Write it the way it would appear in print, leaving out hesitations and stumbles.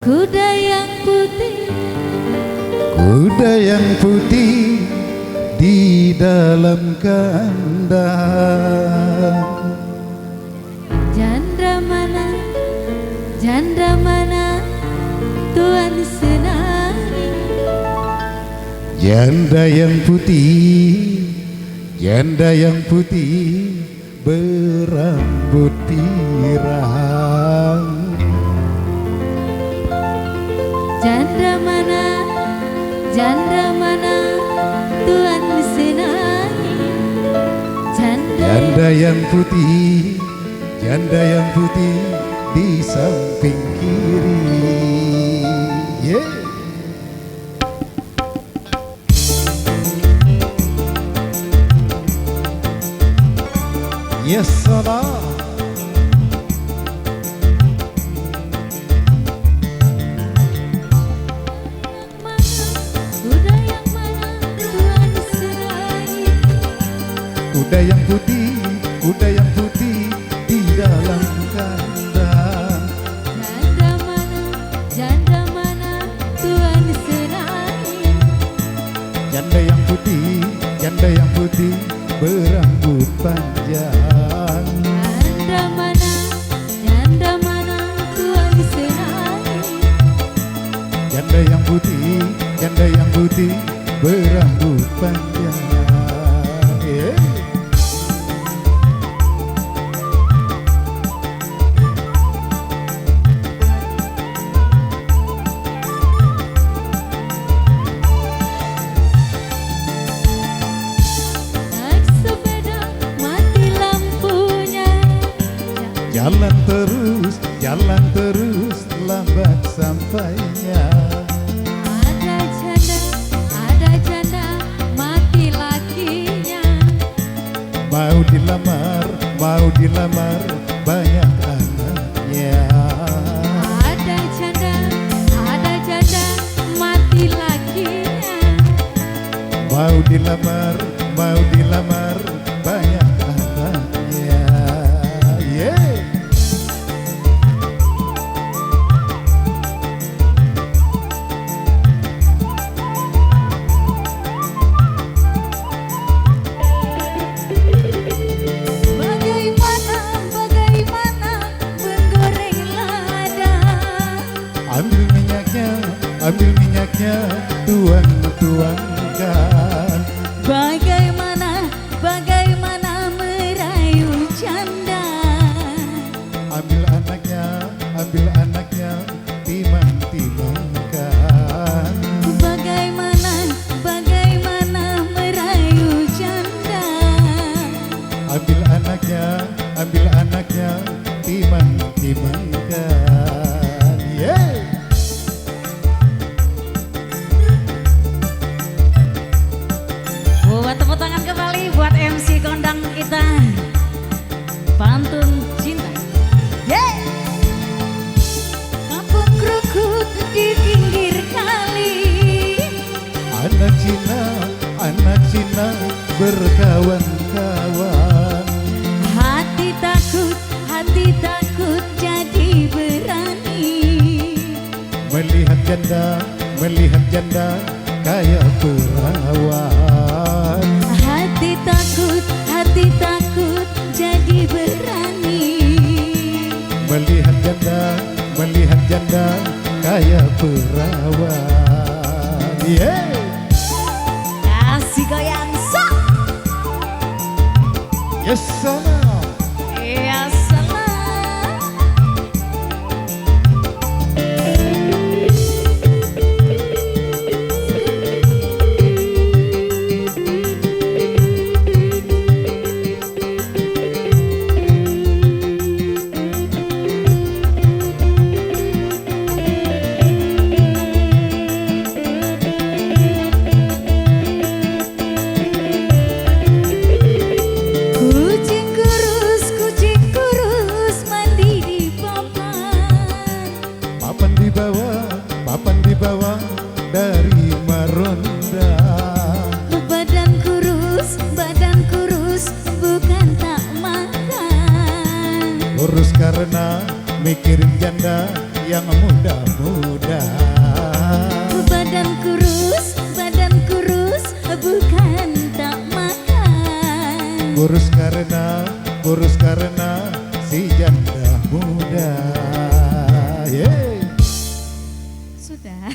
Kuda yang putih, kuda yang putih di dalam kandang. janda mana Tuan Senari. Janda yang putih berambut pirang. Janda mana Tuan Senari. Janda yang putih di samping kiri. Yeah. Yes, salah. Kuda yang putih di dalam kandang. Janda mana Tuan Senari. Janda yang putih berambut panjang. Janda mana Tuan Senari. Janda yang putih berambut panjang. Yeah. Jalan terus lambat sampainya. Ada janda mati lakinya. Mau dilamar banyak anaknya. Ada janda mati lakinya. Mau dilamar banyak anaknya. Yeah. Ambil minyaknya, tuangkan. Bagaimana merayu janda. Ambil anaknya, timang-timangkan. Bagaimana merayu janda. Ambil anaknya, timang-timangkan. Yeah. Buat tepuk tangan kembali buat MC kondang kita, Pantun Cinta. Yeah. Kampung Krukut di pinggir kali. Anak Cina berkawan-kawan. Hati takut jadi berani. Melihat janda kayak perawan. Hati takut jadi berani. Melihat janda kayak perawan. Yeah. Kasih goyang sok. Yes, salah. Ya salah. Kucing kurus mandi di papan dibawa dari Maronda. Badan kurus bukan tak makan. Kurus karena mikirin janda yang muda-muda. kurus karena si janda muda. Yeah. Sudah.